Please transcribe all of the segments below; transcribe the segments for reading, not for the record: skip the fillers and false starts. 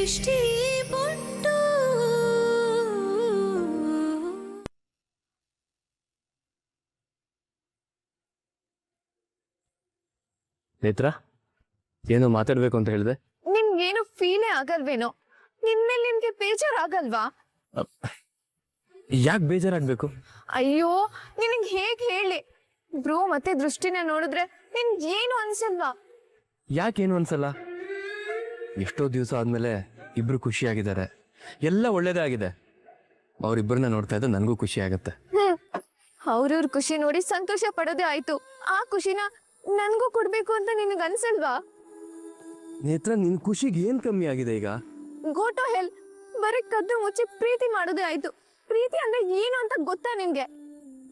ದೃಷ್ಟಿ ಬೊಟ್ಟು ನೇತ್ರ ಏನೋ ಮಾತಾಡ್ಬೇಕು ಅಂತ ಹೇಳಿದೆ. ನಿನ್ಗೇನು ಫೀಲೇ ಆಗಲ್ವೇನೋ? ನಿನ್ಮೇಲೆ ನಿನ್ಗೆ ಬೇಜಾರಾಗಲ್ವಾ? ಯಾಕೆ ಬೇಜಾರಾಗ್ಬೇಕು? ಅಯ್ಯೋ, ನಿನಗ್ ಹೇಗ್ ಹೇಳಿ? ಬ್ರೋ ಮತ್ತೆ ದೃಷ್ಟಿನ ನೋಡಿದ್ರೆ ನಿನ್ಗ್ ಏನು ಅನ್ಸಲ್ವಾ? ಯಾಕೇನು ಅನ್ಸಲ್ಲ? ಎಷ್ಟೋ ದಿವಸ ಆದ್ಮೇಲೆ ಇಬ್ರು ಖುಷಿಯಾಗಿದ್ದಾರೆ, ಎಲ್ಲ ಒಳ್ಳೇದೇ ಆಗಿದೆ. ಅವ್ರಿಬ್ಬರನ್ನ ನೋಡ್ತಾ ಇದ್ದ ನನಗೂ ಖುಷಿ ಆಗತ್ತೆ. ಅವ್ರವ್ರ ಖುಷಿ ನೋಡಿ ಸಂತೋಷ ಪಡೋದೇ ಆಯ್ತು. ಆ ಖುಷಿನ ನನ್ಗೂ ಕೊಡ್ಬೇಕು ಅಂತ ನಿನಗ್ ಅನ್ಸಲ್ವಾ? ನೇತ್ರ, ನಿನ್ ಖುಷಿಗೆ ಏನ್ ಕಮ್ಮಿ ಆಗಿದೆ ಈಗ? Go to hell. ಬರೀ ಕದ್ದು ಮುಚ್ಚಿ ಪ್ರೀತಿ ಮಾಡೋದೇ ಆಯ್ತು. ಪ್ರೀತಿ ಅಂದ್ರೆ ಏನು ಅಂತ ಗೊತ್ತಾ ನಿನ್ಗೆ?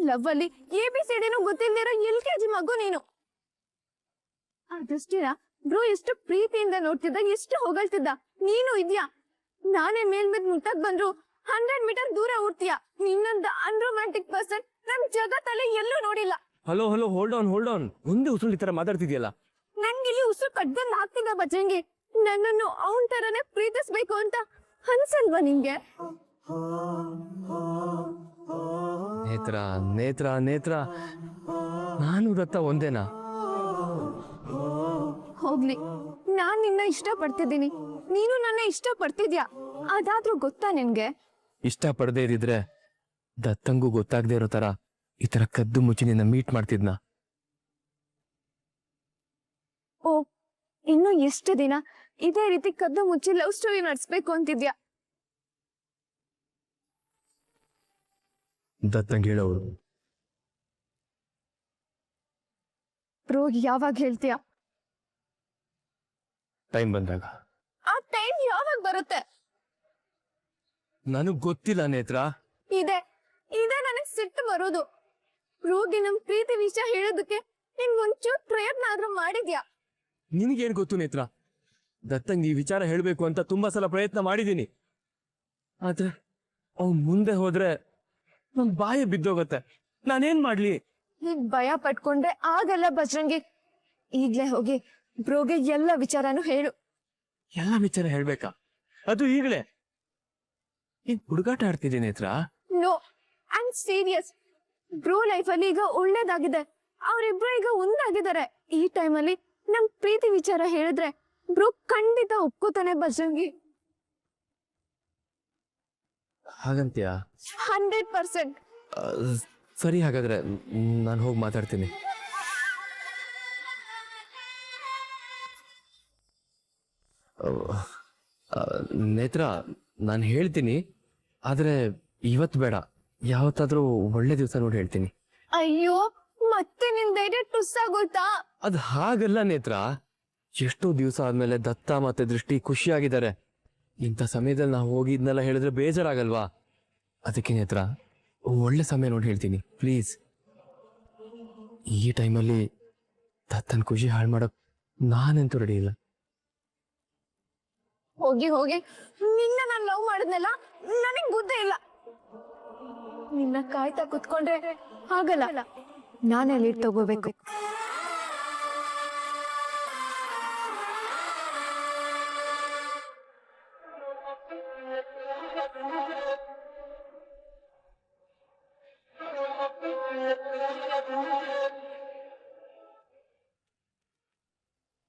ಲವ್ ಅಲ್ಲಿ ABCDನೂ ಗೊತ್ತಿಲ್ದಿರೋ LKG ಮಗು ನೀನು. ಆ ದೃಷ್ಟಿನ ಬ್ರೋ ಎಷ್ಟು ಪ್ರೀತಿಯಿಂದ ನೋಡ್ತಿದ್ದ, ಎಷ್ಟು ಹೊಗಳ್ತಿದ್ದ. ನೀನು ಇದ್ಯಾ? ನಾನೇ ಮೇಲ್ಮೇಲ್ ಮುಟ್ಟಕ್ ಬಂದ್ರು 100 ಮೀಟರ್ ದೂರ ಓಡ್ತೀಯ. ನಿನ್ನಂತ ಅನ್ರೊಮ್ಯಾಂಟಿಕ್ ಪರ್ಸನ್ ನನ್ ಜಗತ್ತಲ್ಲಿ ಎಲ್ಲೂ ನೋಡಿಲ್ಲ. Hello hello, hold on. ಒಂದೇ ಉಸುಳು ಈ ತರ ಮಾತಾಡ್ತಿದ್ಯಲ್ಲ. ನನ್ಗಿಲ್ಲಿ ಉಸಿರು ಕಟ್ಕೊಂಡ್ ಹಾಕ್ತಿದ್ದ ಬಜರಂಗಿ. ನನ್ನನ್ನು ಅವನ್ ತರನೇ ಪ್ರೀತಿಸ್ಬೇಕು ಅಂತ ಅನ್ಸಲ್ವಾ ನಿಂಗೆ? ನೇತ್ರ ನೇತ್ರ ನೇತ್ರ, ನಾನು ದತ್ತ ಒಂದೇನಾ? ಹೋಗ್ಲಿ, ನಾನ್ ನಿನ್ನ ಇಷ್ಟ ಪಡ್ತಿದ್ದೀನಿ, ನೀನು ನನ್ನ ಇಷ್ಟ ಪಡ್ತಿದ್ಯಾ. ಅದಾದ್ರೂ ಗೊತ್ತಾ ನಿನ್ಗೆ? ಇಷ್ಟ ಪಡದೇ ಇರಿದ್ರೆ ದತ್ತಂಗೂ ಗೊತ್ತಾಗದೆ ಇರೋ ತರ ಈ ತರ ಕದ್ದು ಮುಚ್ಚಿ ನಿನ್ನ ಮೀಟ್ ಮಾಡ್ತಿದ್ನ. ಓ, ಇನ್ನು ಎಷ್ಟು ದಿನ ಇದೇ ರೀತಿ ಕದ್ದು ಮುಚ್ಚಿ ಲವ್ ಸ್ಟೋರಿ ನಡೆಸ್ಬೇಕು ಅಂತಿದ್ಯಾ? ದತ್ತಂಗೆ ಹೇಳೋರು. ಬ್ರೋ, ಯಾವಾಗ ಹೇಳ್ತೀಯ? ಟೈಮ್ ಬಂದಾಗ. ಆ ಟೈಮ್ ಯಾವಾಗ ಬರುತ್ತೆ? ನನಗ್ ಗೊತ್ತಿಲ್ಲ ನೇತ್ರ. ಇದೆ ನನಗ್ ಸಿಟ್ಟು ಬರೋದು. ಬ್ರೋಗೆ ನಮ್ ಪ್ರೀತಿ ವಿಷಯ ಹೇಳೋದಕ್ಕೆ ನೀನ್ ಒಂಚೂರು ಪ್ರಯತ್ನ ಆದ್ರೂ ಮಾಡಿದ್ಯಾ? ನಿನಗೇನ್ ಗೊತ್ತು ನೇತ್ರ? ದತ್ತಂಗ್ ಈ ವಿಚಾರ ಹೇಳ್ಬೇಕು ಅಂತ ತುಂಬಾ ಸಲ ಪ್ರಯತ್ನ ಮಾಡಿದೀನಿ, ಆದ್ರೆ ಅವ್ನ್ ಮುಂದೆ ಹೋದ್ರೆ ನನ್ ಬಾಯಿ ಬಿದ್ದೋಗತ್ತೆ. ನಾನೇನ್ ಮಾಡ್ಲಿ? ಹೀಗ್ ಭಯ ಪಟ್ಕೊಂಡ್ರೆ ಆಗಲ್ಲ ಬಜರಂಗಿ. ಈಗ್ಲೇ ಹೋಗಿ ಬ್ರೋಗೆ ಎಲ್ಲ ವಿಚಾರನೂ ಹೇಳು. ಎಲ್ಲ ವಿಚಾರ ಹೇಳ್ಬೇಕಾ? ಅದು ಈಗಲೇ? ಏನ್ ಹುಡುಗಾಟ ಆಡ್ತಿದ್ದೀನಿ Netra? No, I am serious. Bro life ಅಲ್ಲಿ ಈಗ ಒಳ್ಳೇದಾಗಿದೆ. ಅವರಿಬ್ರು ಈಗ ಒಂದಾಗಿದ್ದಾರೆ. ಈ ಟೈಮಲ್ಲಿ ನಮ್ ಪ್ರೀತಿ ವಿಚಾರ ಹೇಳಿದ್ರೆ ಬ್ರೋ ಖಂಡಿತ ಒಪ್ಕೋತಾನೆ ಬಜರಂಗಿ. ಹಾಗಂತ್ಯಾ? 100%. ಸರಿ, ಹಾಗಾದ್ರೆ ನಾನು ಹೋಗಿ ಮಾತಾಡ್ತೀನಿ. ನೇತ್ರ, ನಾನು ಹೇಳ್ತೀನಿ, ಆದ್ರೆ ಇವತ್ತು ಬೇಡ, ಯಾವತ್ತಾದ್ರೂ ಒಳ್ಳೆ ದಿವಸ ನೋಡಿ ಹೇಳ್ತೀನಿ. ಅಯ್ಯೋ, ಮತ್ತೆ ನಿನ್ ಧೈರ್ಯ ಟುಸ್ಸಾಗೋಯ್ತಾ? ಅದು ಹಾಗಲ್ಲ ನೇತ್ರ, ಎಷ್ಟೋ ದಿವಸ ಆದ್ಮೇಲೆ ದತ್ತ ಮತ್ತೆ ದೃಷ್ಟಿ ಖುಷಿಯಾಗಿದ್ದಾರೆ. ಇಂಥ ಸಮಯದಲ್ಲಿ ನಾವು ಹೋಗಿ ಇದನ್ನೆಲ್ಲ ಹೇಳಿದ್ರೆ ಬೇಜಾರಾಗಲ್ವಾ? ಅದಕ್ಕೆ ನೇತ್ರ, ಒಳ್ಳೆ ಸಮಯ ನೋಡಿ ಹೇಳ್ತೀನಿ ಪ್ಲೀಸ್. ಈ ಟೈಮಲ್ಲಿ ದತ್ತನ್ ಖುಷಿ ಹಾಳು ಮಾಡಕ್ ನಾನಂತೂ ರೆಡಿ ಇಲ್ಲ. ಹೋಗಿ ನಿನ್ನ ನಾನು ಲವ್ ಮಾಡಿದ್ನಲ್ಲ, ನನಗ್ ಬುದ್ಧಿ ಇಲ್ಲ. ನಿನ್ನ ಕಾಯ್ತಾ ಕುತ್ಕೊಂಡ್ರೆ ಆಗಲ್ಲ. ನಾನೇ ಲೀಡ್ ತಗೋಬೇಕು.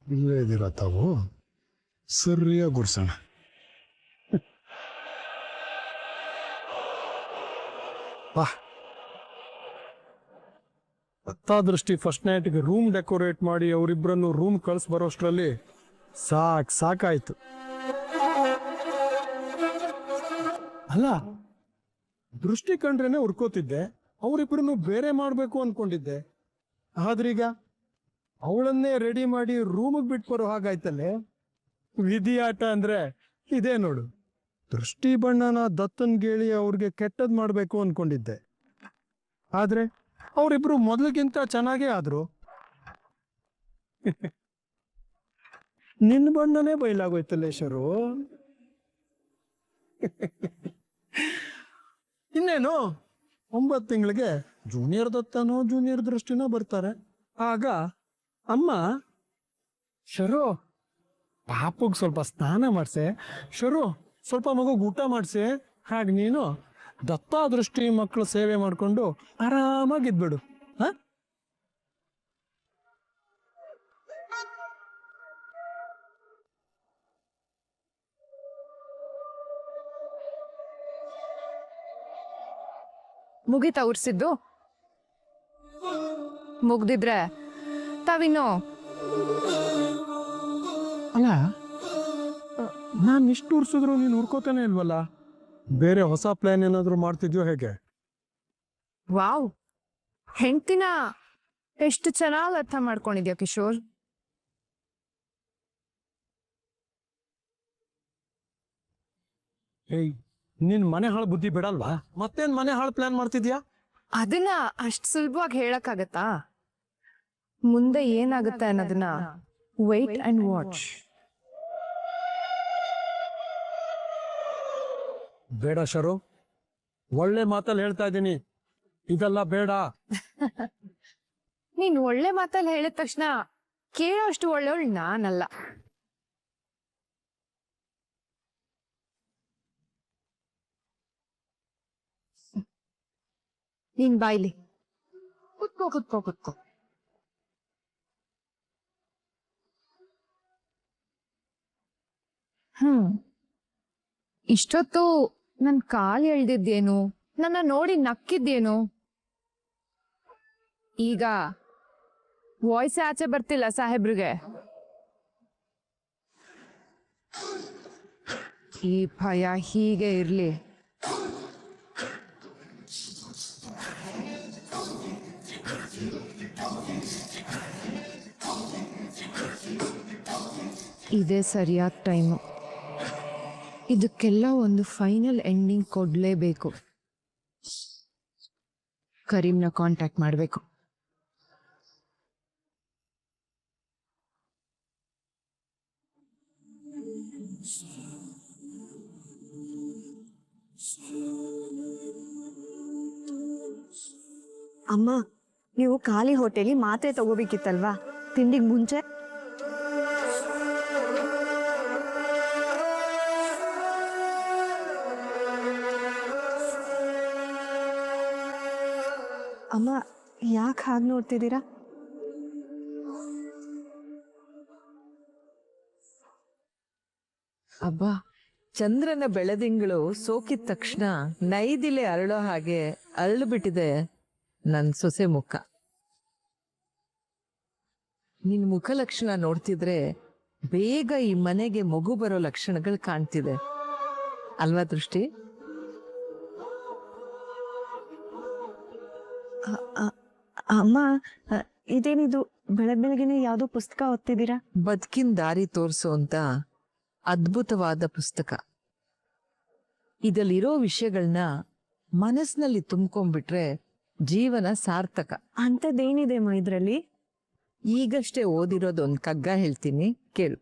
ಇಲ್ಲೇ ಇದ್ದೀರಾ ತಾವು? ಸರಿಯಾಗಿ ಗುಡ್ಸೋಣ. ದೃಷ್ಟಿ ಫಸ್ಟ್ ನೈಟ್ಗೆ ರೂಮ್ ಡೆಕೋರೇಟ್ ಮಾಡಿ ಅವರಿಬ್ಬರನ್ನು ರೂಮ್ ಕಳ್ಸಿ ಬರೋಷ್ಟರಲ್ಲಿ ಸಾಕಾಯ್ತು. ಅಲ್ಲ, ದೃಷ್ಟಿ ಕಂಡ್ರೇನೆ ಹುರ್ಕೋತಿದ್ದೆ, ಅವರಿಬ್ಬರನ್ನು ಬೇರೆ ಮಾಡಬೇಕು ಅನ್ಕೊಂಡಿದ್ದೆ. ಆದ್ರೀಗ ಅವಳನ್ನೇ ರೆಡಿ ಮಾಡಿ ರೂಮಿಗೆ ಬಿಟ್ಟು ಬರೋ ಹಾಗಾಯ್ತಲ್ಲೇ. ವಿಧಿ ಆಟ ಅಂದ್ರೆ ಇದೇ ನೋಡು. ದೃಷ್ಟಿ ಬಣ್ಣನ ದತ್ತನ್ ಗೇಳಿ ಅವ್ರಿಗೆ ಕೆಟ್ಟದ್ ಮಾಡ್ಬೇಕು ಅನ್ಕೊಂಡಿದ್ದೆ, ಆದ್ರೆ ಅವರಿಬ್ರು ಮೊದಲಿಗಿಂತ ಚೆನ್ನಾಗೇ ಆದ್ರು. ನಿನ್ನ ಬಣ್ಣನೇ ಬಯಲಾಗೋಯ್ತಲ್ಲೇಶ್ವರು. ಇನ್ನೇನು 9 ತಿಂಗಳಿಗೆ ಜೂನಿಯರ್ ದತ್ತನೋ ಜೂನಿಯರ್ ದೃಷ್ಟಿನೋ ಬರ್ತಾರೆ. ಆಗ ಅಮ್ಮ ಶರು ಪಾಪುಗ್ ಸ್ವಲ್ಪ ಸ್ನಾನ ಮಾಡ್ಸೆ. ಶರು ಸ್ವಲ್ಪ ಮಗುಗ್ ಊಟ ಮಾಡ್ಸೆ. ಹಾಗೆ ನೀನು ದತ್ತಾದೃಷ್ಟಿ ಮಕ್ಕಳ ಸೇವೆ ಮಾಡ್ಕೊಂಡು ಆರಾಮಾಗಿದ್ಬಿಡು. ಹಾ ಮುಗಿತಾ ಉರ್ಸಿದ್ದು? ಮುಗ್ದಿದ್ರೆ ತಾವಿನ್ನು ಅಲ್ಲ, ನಾನು ಇಷ್ಟು ಉರ್ಸಿದ್ರು ನೀನು ಹುರ್ಕೋತಾನೆ ಇಲ್ವಲ್ಲ. ಬೇರೆ ಹೊಸ ಪ್ಲಾನ್ ಏನಾದ್ರು ಮಾಡ್ತಿದ್ಯೋ ಹೇಗೆ? ವಾವ್, ಹೆಂಡ್ತಿನ ಎಷ್ಟು ಚೆನ್ನಾಗಿ ಅರ್ಥ ಮಾಡ್ಕೊಂಡಿದ್ಯಾ ಕಿಶೋರ್. ಏಯ್, ನಿನ್ ಮನೆ ಹಾಳು ಬುದ್ಧಿ ಬಿಡಲ್ವಾ? ಮತ್ತೇನ್ ಮನೆ ಹಾಳು ಪ್ಲಾನ್ ಮಾಡ್ತಿದ್ಯಾ? ಅದನ್ನ ಅಷ್ಟು ಸುಲಭವಾಗಿ ಹೇಳಕ್ಕಾಗತ್ತಾ? ಮುಂದೆ ಏನಾಗುತ್ತೆ ಅನ್ನೋದನ್ನ ವೇಟ್ ಅಂಡ್ ವಾಚ್. ಬೇಡ ಶರು, ಒಳ್ಳೆ ಮಾತಲ್ಲಿ ಹೇಳ್ತಾ ಇದ್ದೀನಿ, ಇದೆಲ್ಲ ಬೇಡ. ನೀನ್ ಒಳ್ಳೆ ಮಾತಲ್ಲಿ ಹೇಳಿದ ತಕ್ಷಣ ಕೇಳೋ ಅಷ್ಟು ಒಳ್ಳೆಯವಳು ನಾನಲ್ಲ. ನೀನ್ ಬಾಯ್ಲಿ ಕುತ್ಕೋ ಕುತ್ಕೋ ಕುತ್ಕೋ. ಇಷ್ಟೊತ್ತು ನನ್ ಕಾಲ್ ಎಳ್ದಿದ್ದೇನು, ನನ್ನ ನೋಡಿ ನಕ್ಕಿದ್ದೇನು? ಈಗ ವಾಯ್ಸ್ ಆಚೆ ಬರ್ತಿಲ್ಲ ಸಾಹೇಬ್ರಿಗೆ. ಈ ಭಯ ಹೀಗೆ ಇರ್ಲಿ. ಇದೇ ಸರಿಯಾದ ಟೈಮು. ಇದಕ್ಕೆಲ್ಲ ಒಂದು ಫೈನಲ್ ಎಂಡಿಂಗ್ ಕೊಡ್ಲೇಬೇಕು. ಕರೀಂನ ಕಾಂಟ್ಯಾಕ್ಟ್ ಮಾಡಬೇಕು. ಅಮ್ಮ, ನೀವು ಖಾಲಿ ಹೊಟ್ಟೆಲಿ ಮಾತ್ರೆ ತಗೋಬೇಕಿತ್ತಲ್ವಾ ತಿಂಡಿಗೆ ಮುಂಚೆ? ಅಮ್ಮ, ಯಾಕೆ ಹಾಗೆ ನೋಡ್ತಿದ್ದೀರಾ? ಅಬ್ಬಾ, ಚಂದ್ರನ ಬೆಳದಿಂಗಳು ಸೋಕಿದ ತಕ್ಷಣ ನೈದಿಲೆ ಅರಳೋ ಹಾಗೆ ಅರಳು ಬಿಟ್ಟಿದೆ ನನ್ ಸೊಸೆ ಮುಖ. ನಿನ್ ಮುಖ ಲಕ್ಷಣ ನೋಡ್ತಿದ್ರೆ ಬೇಗ ಈ ಮನೆಗೆ ಮಗು ಬರೋ ಲಕ್ಷಣಗಳು ಕಾಣ್ತಿದೆ ಅಲ್ವಾ ದೃಷ್ಟಿ? ಅಮ್ಮ, ಇದೇನಿದು ಬೆಳಗ್ಗೆನೆ ಯಾವುದೋ ಪುಸ್ತಕ ಓದ್ತಿದ್ದೀರಾ? ಬದುಕಿನ ದಾರಿ ತೋರ್ಸೋ ಅಂತ ಅದ್ಭುತವಾದ ಪುಸ್ತಕ. ಇದಲ್ಲಿರೋ ವಿಷಯಗಳನ್ನ ಮನಸ್ಸಿನಲ್ಲಿ ತುಂಬ್ಕೊಂಡ್ಬಿಟ್ರೆ ಜೀವನ ಸಾರ್ಥಕ. ಅಂಥದ್ದೇನಿದೆ ಅಮ್ಮ ಇದರಲ್ಲಿ? ಈಗಷ್ಟೇ ಓದಿರೋದೊಂದು ಕಗ್ಗ ಹೇಳ್ತೀನಿ, ಕೇಳು.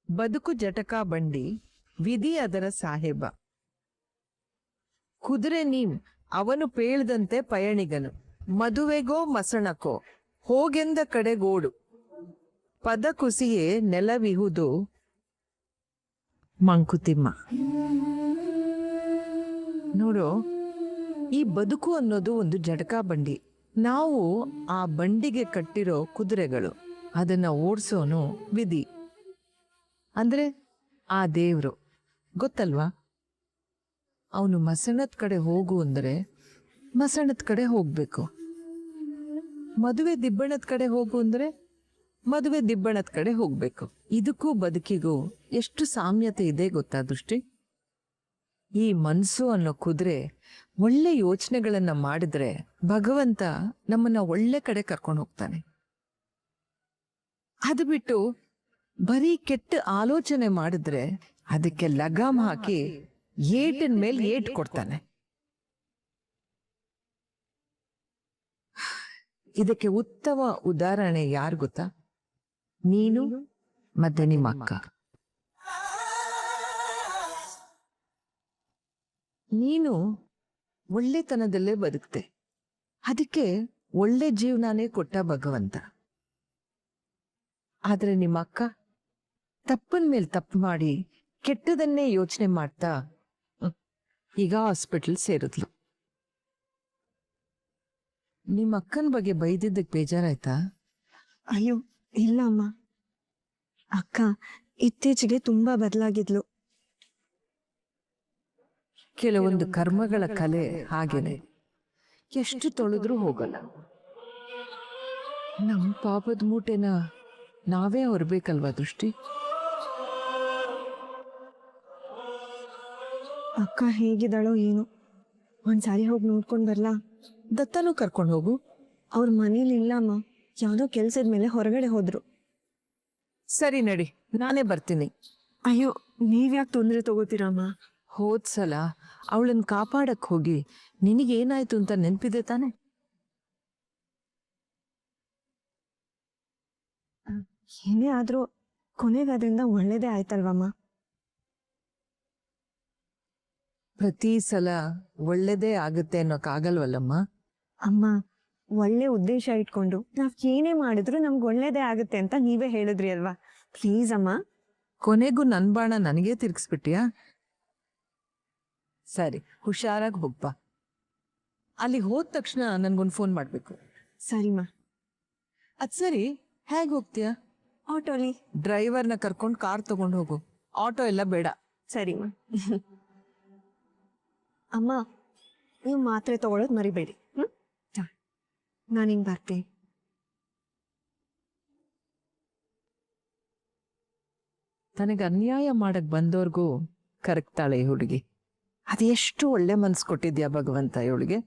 ಬದುಕು ಜಟಕಾ ಬಂಡಿ, ವಿಧಿ ಅದರ ಸಾಹೇಬ. ಕುದುರೆ ನೀನ್ ಅವನು ಪೇಳ್ದಂತೆ ಪಯಣಿಗನು. ಮದುವೆಗೋ ಮಸಣಕೋ ಹೋಗೆಂದ ಕಡೆಗೋಡು. ಪದ ಕುಸಿಯೇ ನೆಲವಿಹುದು ಮಂಕುತಿಮ್ಮ. ನೋಡು, ಈ ಬದುಕು ಅನ್ನೋದು ಒಂದು ಜಟಕಾ ಬಂಡಿ. ನಾವು ಆ ಬಂಡಿಗೆ ಕಟ್ಟಿರೋ ಕುದುರೆಗಳು. ಅದನ್ನ ಓಡಿಸೋನು ವಿಧಿ, ಅಂದ್ರೆ ಆ ದೇವ್ರು, ಗೊತ್ತಲ್ವಾ? ಅವನು ಮಸಣದ ಕಡೆ ಹೋಗು ಅಂದ್ರೆ ಮಸಣದ ಕಡೆ ಹೋಗ್ಬೇಕು. ಮದುವೆ ದಿಬ್ಬಣದ ಕಡೆ ಹೋಗು ಅಂದ್ರೆ ಮದುವೆ ದಿಬ್ಬಣದ ಕಡೆ ಹೋಗ್ಬೇಕು. ಇದಕ್ಕೂ ಬದುಕಿಗೂ ಎಷ್ಟು ಸಾಮ್ಯತೆ ಇದೆ ಗೊತ್ತಾ ದೃಷ್ಟಿ? ಈ ಮನ್ಸು ಅನ್ನೋ ಕುದುರೆ ಒಳ್ಳೆ ಯೋಚನೆಗಳನ್ನ ಮಾಡಿದ್ರೆ ಭಗವಂತ ನಮ್ಮನ್ನ ಒಳ್ಳೆ ಕಡೆ ಕರ್ಕೊಂಡು ಹೋಗ್ತಾನೆ. ಅದು ಬಿಟ್ಟು ಬರೀ ಕೆಟ್ಟ ಆಲೋಚನೆ ಮಾಡಿದ್ರೆ ಅದಕ್ಕೆ ಲಗಾಮ್ ಹಾಕಿ ಏಟಿನ ಮೇಲೆ ಏಟ್ ಕೊಡ್ತಾನೆ. ಇದಕ್ಕೆ ಉತ್ತಮ ಉದಾಹರಣೆ ಯಾರು ಗೊತ್ತಾ? ನೀನು ಮತ್ತೆ ನಿಮ್ಮ ಅಕ್ಕ. ನೀನು ಒಳ್ಳೆತನದಲ್ಲೇ ಬದುಕ್ತೆ, ಅದಕ್ಕೆ ಒಳ್ಳೆ ಜೀವನನೇ ಕೊಟ್ಟ ಭಗವಂತ. ಆದ್ರೆ ನಿಮ್ಮ ಅಕ್ಕ ತಪ್ಪನ್ ಮೇಲೆ ತಪ್ಪು ಮಾಡಿ ಕೆಟ್ಟದನ್ನೇ ಯೋಚನೆ ಮಾಡ್ತಾ ಈಗ ಹಾಸ್ಪಿಟಲ್ ಸೇರಿದ್ಲು. ನಿಮ್ಮ ಅಕ್ಕನ ಬಗ್ಗೆ ಬೈದಿದ್ದಕ್ಕೆ ಬೇಜಾರಾಯ್ತಾ? ಅಯ್ಯೋ ಇಲ್ಲ ಅಮ್ಮ, ಅಕ್ಕ ಇತ್ತೀಚೆಗೆ ತುಂಬಾ ಬದಲಾಗಿದ್ಲು. ಕೆಲವೊಂದು ಕರ್ಮಗಳ ಕಲೆ ಹಾಗೇನೆ, ಎಷ್ಟು ತೊಳೆದ್ರೂ ಹೋಗಲ್ಲ. ನಮ್ಮ ಪಾಪದ ಮೂಟೆನ ನಾವೇ ಹೊರಬೇಕಲ್ವಾ ದೃಷ್ಟಿ? ಅಕ್ಕ ಹೇಗಿದ್ದಾಳೋ ಏನು, ಒಂದ್ಸಾರಿ ಹೋಗಿ ನೋಡ್ಕೊಂಡ್ ಬರ್ಲಾ? ದತ್ತನೂ ಕರ್ಕೊಂಡು ಹೋಗು. ಅವ್ರ ಮನೇಲಿ ಇಲ್ಲ ಅಮ್ಮ, ಯಾವ್ದೋ ಕೆಲ್ಸದ ಮೇಲೆ ಹೊರಗಡೆ ಹೋದ್ರು. ಸರಿ ನಡಿ, ನಾನೇ ಬರ್ತೀನಿ. ಅಯ್ಯೋ ನೀವ್ಯಾಕೆ ತೊಂದರೆ ತಗೋತೀರಮ್ಮ? ಹೋದ್ಸಲ ಅವಳನ್ನ ಕಾಪಾಡಕ್ ಹೋಗಿ ನಿನಗೇನಾಯ್ತು ಅಂತ ನೆನ್ಪಿದೆ ತಾನೆ? ಏನೇ ಆದ್ರೂ ಕೊನೆಗೆ ಅದರಿಂದ ಒಳ್ಳೇದೇ ಆಯ್ತಲ್ವಮ್ಮ? ಪ್ರತಿ ಸಲ ಒಳ್ಳೇದೇ ಆಗುತ್ತೆ ಅನ್ನೋಕ್ಕಾಗಲ್ವಲ್ಲಮ್ಮ? ಅಮ್ಮ, ಒಳ್ಳೆ ಉದ್ದೇಶ ಇಟ್ಕೊಂಡು ನಾವ್ ಏನೇ ಮಾಡಿದ್ರು ನಮ್ಗೆ ಒಳ್ಳೇದೇ ಆಗುತ್ತೆ ಅಂತ ನೀವೇ ಹೇಳಿದ್ರಿ ಅಲ್ವಾ? ಪ್ಲೀಸ್ ಅಮ್ಮ. ಕೊನೆಗೂ ನನ್ ಬಾಣ ನನಗೇ ತಿರ್ಗಿಸ್ಬಿಟ್ಟಿಯಾ? ಸರಿ, ಹುಷಾರಾಗಿ ಹೋಗ್ಬಾ. ಅಲ್ಲಿ ಹೋದ ತಕ್ಷಣ ನನ್ಗೊಂದು ಫೋನ್ ಮಾಡ್ಬೇಕು. ಸರಿಮ್ಮ. ಅದ್ ಸರಿ, ಹೇಗ್ ಹೋಗ್ತೀಯ? ಆಟೋಲಿ. ಡ್ರೈವರ್ನ ಕರ್ಕೊಂಡು ಕಾರ್ ತಗೊಂಡು ಹೋಗು, ಆಟೋ ಎಲ್ಲ ಬೇಡ. ಸರಿಮ್ಮ. ಅಮ್ಮ, ನೀವು ಮಾತ್ರೆ ತಗೊಳ್ಳೋದು ಮರಿಬೇಡಿ. ನಾನು ಹಿಂಗ್ ಬರ್ತೀನಿ. ತನಗೆ ಅನ್ಯಾಯ ಮಾಡಕ್ ಬಂದೋರ್ಗೂ ಕರಗ್ತಾಳೆ ಈ ಹುಡುಗಿ. ಅದೆಷ್ಟು ಒಳ್ಳೆ ಮನ್ಸು ಕೊಟ್ಟಿದ್ಯಾ ಭಗವಂತ ಇವಳಿಗೆ.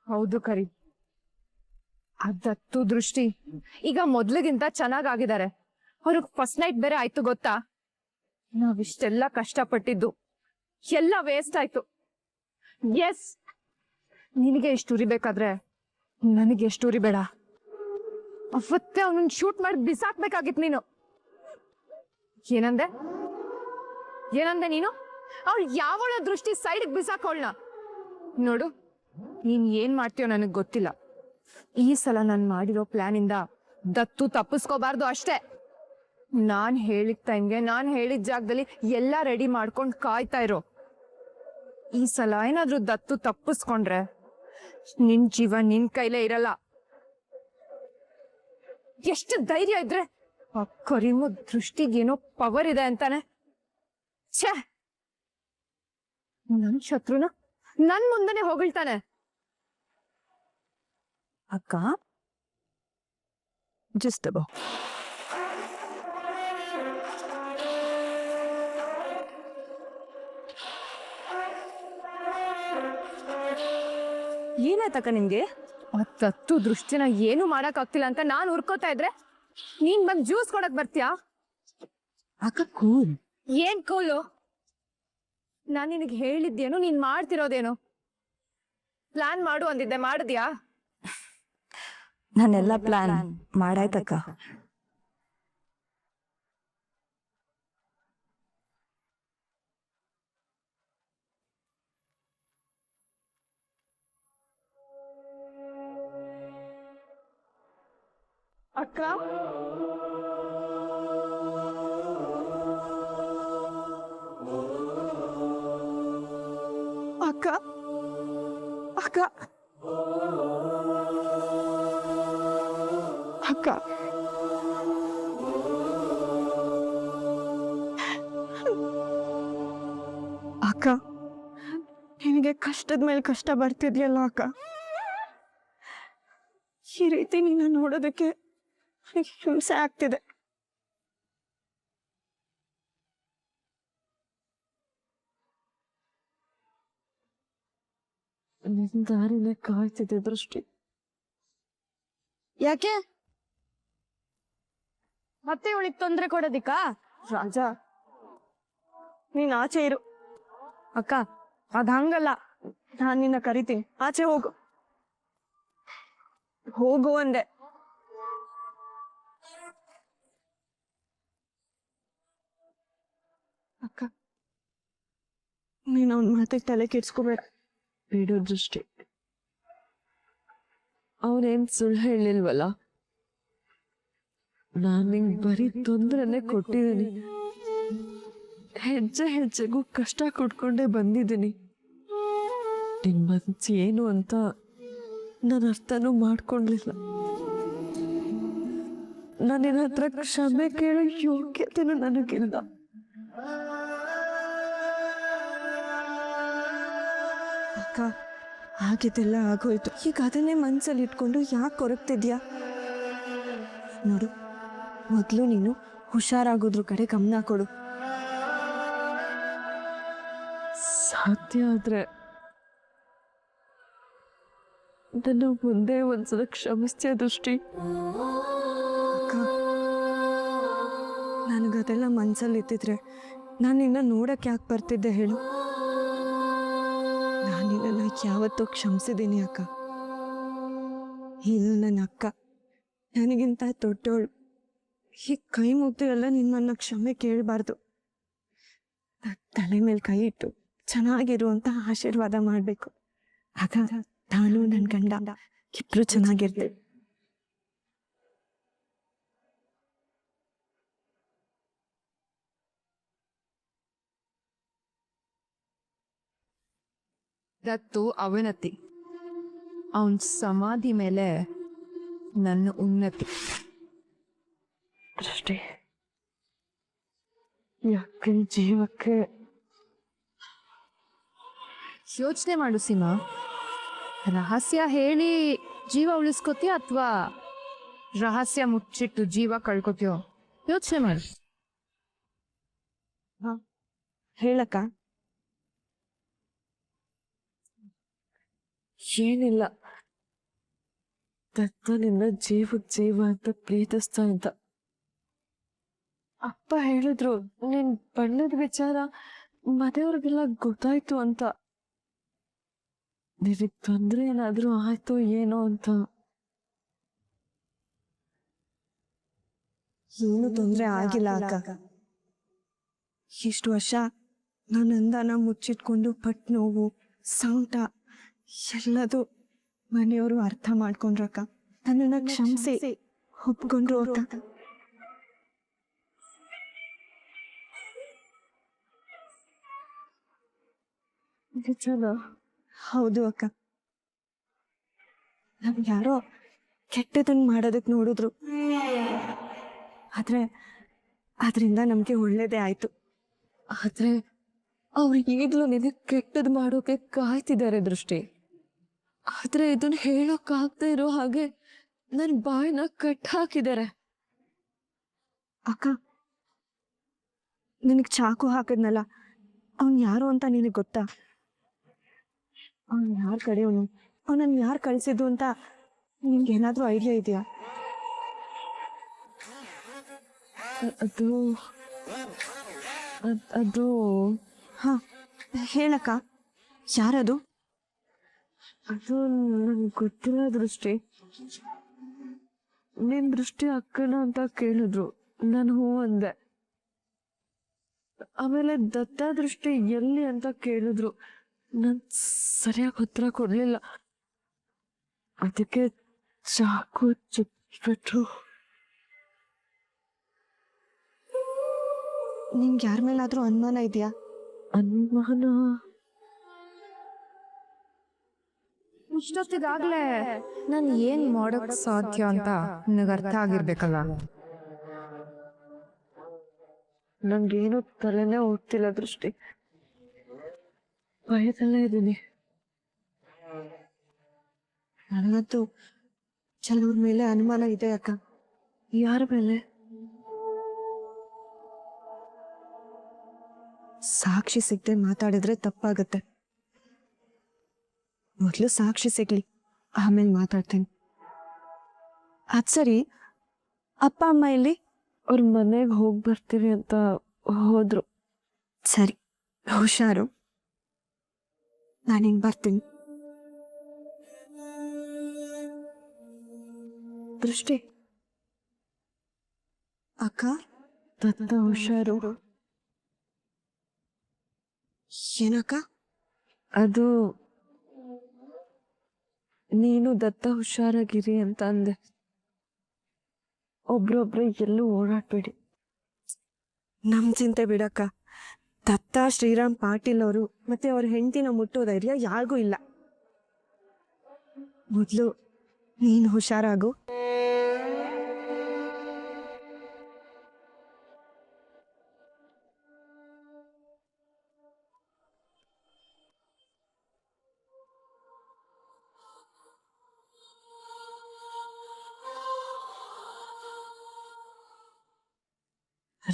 ಹೌದು ಕರಿ, ಅದತ್ತು ದೃಷ್ಟಿ ಈಗ ಮೊದ್ಲಿಗಿಂತ ಚೆನ್ನಾಗಾಗಿದ್ದಾರೆ. ಅವ್ರಿಗೆ ಫಸ್ಟ್ ನೈಟ್ ಬೇರೆ ಆಯ್ತು ಗೊತ್ತಾ? ನಾವಿಷ್ಟೆಲ್ಲ ಕಷ್ಟಪಟ್ಟಿದ್ದು ಎಲ್ಲ ವೇಸ್ಟ್ ಆಯ್ತು. ಎಸ್, ನಿನಗೆ ಎಷ್ಟು ಉರಿಬೇಕಾದ್ರೆ ನನಗೆ ಎಷ್ಟು ಉರಿಬೇಡ. ಅವತ್ತೇ ಅವನನ್ನ ಶೂಟ್ ಮಾಡಿ ಬಿಸಾಕ್ಬೇಕಾಗಿತ್ತು ನೀನು. ಏನಂದೆ ಏನಂದೆ ನೀನು? ಅವ್ಳು ಯಾವಳ ದೃಷ್ಟಿ ಸೈಡ್ಗೆ ಬಿಸಾಕೋಳ್ನ. ನೋಡು, ನೀನ್ ಏನ್ ಮಾಡ್ತೀಯೋ ನನಗ್ ಗೊತ್ತಿಲ್ಲ. ಈ ಸಲ ನಾನು ಮಾಡಿರೋ ಪ್ಲಾನ್ ಇಂದ ದತ್ತು ತಪ್ಪಿಸ್ಕೋಬಾರ್ದು ಅಷ್ಟೇ. ನಾನ್ ಹೇಳಿದ ಟೈಮ್ಗೆ ನಾನ್ ಹೇಳಿದ ಜಾಗದಲ್ಲಿ ಎಲ್ಲ ರೆಡಿ ಮಾಡ್ಕೊಂಡು ಕಾಯ್ತಾ ಇರೋ. ಈ ಸಲ ಏನಾದ್ರೂ ದತ್ತು ತಪ್ಪಿಸ್ಕೊಂಡ್ರೆ ನಿನ್ ಜೀವ ನಿನ್ ಕೈಲೇ ಇರಲ್ಲ. ಎಷ್ಟು ಧೈರ್ಯ ಇದ್ರೆ ಆ ಕರಿಮು ದೃಷ್ಟಿಗೇನೋ ಪವರ್ ಇದೆ ಅಂತಾನೆ. ಛೇ, ನನ್ ಶತ್ರುನ ನನ್ ಮುಂದನೆ ಹೊಗಳ್ತಾನೆ. ಅಕ್ಕ, ಜಸ್ಟ್ ಅಬೌ. ಏನಾಯ್ತಕ್ಕ ನಿಮ್ಗೆ? ತತ್ತು ದೃಷ್ಟಿನ ಏನು ಮಾಡಕ್ ಆಗ್ತಿಲ್ಲ ಅಂತ ನಾನ್ ಉರ್ಕೋತಾ ಇದ್ರೆ ನೀನ್ ಬಂದ್ ಜ್ಯೂಸ್ ಕೊಡಕ್ ಬರ್ತೀಯಾ? ಅಕ್ಕ ಕೂಲ್. ಏನ್ ಕೂಲು? ನಾನ್ ನಿನಗೆ ಹೇಳಿದ್ದೇನು, ನೀನ್ ಮಾಡ್ತಿರೋದೇನು? ಪ್ಲಾನ್ ಮಾಡು ಅಂದಿದ್ದೆ, ಮಾಡಿದ್ಯಾ? ನಾನೆಲ್ಲ ಪ್ಲಾನ್ ಮಾಡಾಯ್ತಕ್ಕ. ಅಕ್ಕ, ಅಕ್ಕ, ಅಕ್ಕ, ಅಕ್ಕ, ಅಕ್ಕ, ನಿನಗೆ ಕಷ್ಟದ ಮೇಲೆ ಕಷ್ಟ ಬರ್ತಿದ್ಯಲ್ಲ ಅಕ್ಕ. ಈ ರೀತಿ ನೀನು ನೋಡೋದಕ್ಕೆ ಹಿಂಸೆ ಆಗ್ತಿದೆ. ನಿನ್ ದಾರಿನೇ ಕಾಯ್ತಿದೆ ದೃಷ್ಟಿ. ಯಾಕೆ ಮತ್ತೆ ಇವಳಿಗೆ ತೊಂದ್ರೆ ಕೊಡೋದಿಕ್ಕಾ? ರಾಜ, ನೀನ್ ಆಚೆ ಇರು. ಅಕ್ಕ, ಅದ್ ಹಂಗಲ್ಲ. ನಾನ್ ನಿನ್ನ ಕರಿತೀನಿ, ಆಚೆ ಹೋಗು. ಹೋಗು ಅಂದೆ. ಅಕ್ಕ, ನೀನ್ ಅವನ್ ಮಾತಿಗೆ ತಲೆ ಕೆಡ್ಸ್ಕೋಬೇಡ. ಬಿಡು ದೃಷ್ಟಿ. ಅವನೇನ್ ಸುಳ್ಳು ಹೇಳಿಲ್ವಲ್ಲ. ನಾನು ನಿಂಗೆ ಬರೀ ತೊಂದ್ರೆನೆ ಕೊಟ್ಟಿದ್ದೀನಿ. ಹೆಜ್ಜೆ ಹೆಜ್ಜೆಗೂ ಕಷ್ಟ ಕೊಟ್ಕೊಂಡೇ ಬಂದಿದ್ದೀನಿ. ನಿನ್ ಮನ್ಸು ಏನು ಅಂತ ನಾನು ಅರ್ಥನೂ ಮಾಡ್ಕೊಂಡಿಲ್ಲ. ನಾನು ನಿನ್ನ ಹತ್ರ ಕ್ಷಮೆ ಕೇಳೋ ಯೋಗ್ಯತೆನೂ ನನಗಿಲ್ಲ. ಅಕ್ಕ, ಆಗಿದ್ದೆಲ್ಲ ಆಗೋಯ್ತು. ಈಗ ಅದನ್ನೇ ಮನ್ಸಲ್ಲಿ ಇಟ್ಕೊಂಡು ಯಾಕೆ ಕೊರಗ್ತಿದ್ಯಾ? ನೋಡು, ಮೊದಲು ನೀನು ಹುಷಾರಾಗೋದ್ರ ಕಡೆ ಗಮನ ಕೊಡು. ಸಾಧ್ಯ ಆದ್ರೆ ನನ್ನ ಮುಂದೆ ಒಂದ್ಸಲ ಕ್ಷಮಿಸ್ತೀಯ ದೃಷ್ಟಿ? ಅಕ್ಕ, ನನಗದೆಲ್ಲ ಮನ್ಸಲ್ಲಿ ಇತ್ತಿದ್ರೆ ನಾನು ನಿನ್ನ ನೋಡಕ್ಕೆ ಯಾಕೆ ಬರ್ತಿದ್ದೆ ಹೇಳು? ನಾನು ನಿನ್ನನ್ನು ಯಾವತ್ತೂ ಕ್ಷಮಿಸಿದ್ದೀನಿ ಅಕ್ಕ. ನೀನು ನನ್ನ ಅಕ್ಕ, ನನಗಿಂತ ದೊಡ್ಡವಳು. ಈ ಕೈ ಮುಗ್ದು ಎಲ್ಲ ನಿಮ್ಮನ್ನ ಕ್ಷಮೆ ಕೇಳಬಾರ್ದು. ತಲೆ ಮೇಲೆ ಕೈ ಇಟ್ಟು ಚೆನ್ನಾಗಿರುವಂತ ಆಶೀರ್ವಾದ ಮಾಡಬೇಕು. ಆಗ ನಾನು ನನ್ನ ಗಂಡ ಇಬ್ರು ಚೆನ್ನಾಗಿರ್ತೇವೆ. ದತ್ತು ಅವನತಿ, ಅವನ್ ಸಮಾಧಿ ಮೇಲೆ ನನ್ನ ಉನ್ನತಿ. ದೃಷ್ಟಿ, ಯಾಕೆ ಜೀವಕ್ಕೆ ಯೋಚನೆ ಮಾಡು ಸೀಮಾ. ರಹಸ್ಯ ಹೇಳಿ ಜೀವ ಉಳಿಸ್ಕೋತೀಯ ಅಥವಾ ರಹಸ್ಯ ಮುಚ್ಚಿಟ್ಟು ಜೀವ ಕಳ್ಕೊತೀಯೋ? ಯೋಚನೆ ಮಾಡು. ಹೇಳಕ್ಕ. ಏನಿಲ್ಲ, ದತ್ತ ನಿನ್ನ ಜೀವಕ್ ಜೀವ ಅಂತ ಪ್ರೀತಿಸ್ತಾ ಇದ್ದ. ಅಪ್ಪ ಹೇಳಿದ್ರು ನಿನ್ ಬಣ್ಣದ ವಿಚಾರ ಮನೆಯವ್ರಿಗೆಲ್ಲ ಗೊತ್ತಾಯ್ತು ಅಂತ. ನಿನಗ್ ತೊಂದ್ರೆ ಏನಾದ್ರೂ ಆಯ್ತು ಏನೋ ಅಂತ. ಏನು ತೊಂದ್ರೆ ಆಗಿಲ್ಲ ಅಕ್ಕ. ಇಷ್ಟು ವರ್ಷ ನಾನು ಅಂದಾನ ಮುಚ್ಚಿಟ್ಕೊಂಡು ಪಟ್ ನೋವು ಸಂಕಟ ಎಲ್ಲದು ಮನೆಯವರು ಅರ್ಥ ಮಾಡ್ಕೊಂಡ್ರಕ್ಕ. ನನ್ನನ್ನ ಕ್ಷಮಿಸಿ ಒಪ್ಕೊಂಡ್ರು ಅಕ್ಕ. ನಿಜನಾ? ಹೌದು ಅಕ್ಕ. ನಮ್ಗೆ ಯಾರೋ ಕೆಟ್ಟದನ್ನ ಮಾಡೋದಕ್ಕೆ ನೋಡಿದ್ರು, ಆದ್ರೆ ಅದರಿಂದ ನಮ್ಗೆ ಒಳ್ಳೇದೇ ಆಯ್ತು. ಆದ್ರೆ ಅವ್ರು ಈಗಲೂ ನಿನಗೆ ಕೆಟ್ಟದ್ ಮಾಡೋಕೆ ಕಾಯ್ತಿದ್ದಾರೆ ದೃಷ್ಟಿ. ಆದ್ರೆ ಇದನ್ನ ಹೇಳೋಕ್ಕಾಗದೆ ಇರೋ ಹಾಗೆ ನನ್ನ ಬಾಯಿನ ಕಟ್ ಹಾಕಿದ್ದಾರೆ. ಅಕ್ಕ, ನಿನಗ್ ಚಾಕು ಹಾಕಿದ್ನಲ್ಲ, ಅವ್ನ್ ಯಾರು ಅಂತ ನಿನಗೆ ಗೊತ್ತಾ? ಅವ್ನ್ ಯಾರ ಕಡೆಯವನು, ಅವನನ್ನ ಯಾರು ಕಳ್ಸಿದ್ದು ಅಂತ ನಿನ್ಗೆ ಏನಾದ್ರೂ ಐಡಿಯಾ ಇದೆಯಾ? ಅದು ಅದು ಹಾ, ಹೇಳಕ್ಕ. ಯಾರದು? ಅದು ನನ್ಗೆ ಗೊತ್ತಿಲ್ಲ ದೃಷ್ಟಿ. ನಿನ್ ದೃಷ್ಟಿ ಅಕ್ಕನ ಅಂತ ಕೇಳಿದ್ರು, ನಾನು ಹೂ ಅಂದೆ. ಆಮೇಲೆ ದತ್ತ ದೃಷ್ಟಿ ಎಲ್ಲಿ ಅಂತ ಕೇಳಿದ್ರು, ನಾನು ಸರಿಯಾಗಿ ಉತ್ತರ ಕೊಡ್ಲಿಲ್ಲ. ಅದಕ್ಕೆ ಚಾಕು ಚುಚ್ಬಿಟ್ರು. ನಿಂಗೆ ಯಾರ ಮೇಲಾದ್ರೂ ಅನುಮಾನ ಇದೆಯಾ? ಅನುಮಾನ? ಇಷ್ಟೊತ್ತಿಗಾಗ್ಲೇ ನಾನು ಏನ್ ಮಾಡೋಕ್ ಸಾಧ್ಯ ಅಂತ ನನಗೆ ಅರ್ಥ ಆಗಿರ್ಬೇಕಲ್ಲ. ನಂಗೇನು ತಲೆನೇ ಹೋಗ್ತಿಲ್ಲ ದೃಷ್ಟಿ. ಭಯದಲ್ಲೇ ಇದ್ದೀನಿ. ನನಗಂತೂ ಕೆಲವ್ರ ಮೇಲೆ ಅನುಮಾನ ಇದೆ ಅಕ್ಕ. ಯಾರ ಮೇಲೆ? ಸಾಕ್ಷಿ ಸಿಗದೆ ಮಾತಾಡಿದ್ರೆ ತಪ್ಪಾಗತ್ತೆ. ಮೊದಲು ಸಾಕ್ಷಿ ಸಿಗ್ಲಿ, ಆಮೇಲೆ ಮಾತಾಡ್ತೀನಿ. ಅದ್ ಸರಿ, ಅಪ್ಪ ಅಮ್ಮ ಇಲ್ಲಿ? ಅವ್ರ ಮನೆಗೆ ಹೋಗಿ ಬರ್ತೀವಿ ಅಂತ ಹೋದ್ರು. ಸರಿ, ಹುಷಾರು. ನಾನು ಹಿಂಗೆ ಬರ್ತೀನಿ. ದೃಷ್ಟಿ ಅಕ್ಕ, ದತ್ತ ಹುಷಾರು. ಏನಕ್ಕ? ಅದು ನೀನು ದತ್ತ ಹುಷಾರಾಗಿರಿ ಅಂತ ಅಂದೆ. ಒಬ್ರೊಬ್ರೆ ಎಲ್ಲೂ ಓಡಾಡ್ಬೇಡಿ. ನಮ್ ಚಿಂತೆ ಬಿಡಕ್ಕ. ದತ್ತ ಶ್ರೀರಾಮ್ ಪಾಟೀಲ್ ಅವರು ಮತ್ತೆ ಅವ್ರ ಹೆಂಡತಿನ ಮುಟ್ಟೋ ಧೈರ್ಯ ಯಾರಿಗೂ ಇಲ್ಲ. ಮೊದ್ಲು ನೀನು ಹುಷಾರಾಗು.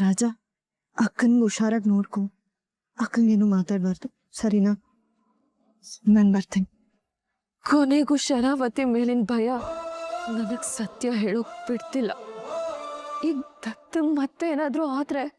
ರಾಜ, ಅಕ್ಕನ್ಗೆ ಹುಷಾರಾಗಿ ನೋಡ್ಕೊ. ಅಕ್ಕಂಗೇನು ಮಾತಾಡ್ಬಾರ್ದು, ಸರಿನಾ? ನಾನು ಬರ್ತೇನೆ. ಕೊನೆಗೂ ಶರಾವತಿ ಮೇಲಿನ ಭಯ ನನಗ್ ಸತ್ಯ ಹೇಳೋಕ್ ಬಿಡ್ತಿಲ್ಲ. ಈಗ ದತ್ತಂಗ್ ಮತ್ತೆ ಏನಾದ್ರೂ ಆದ್ರೆ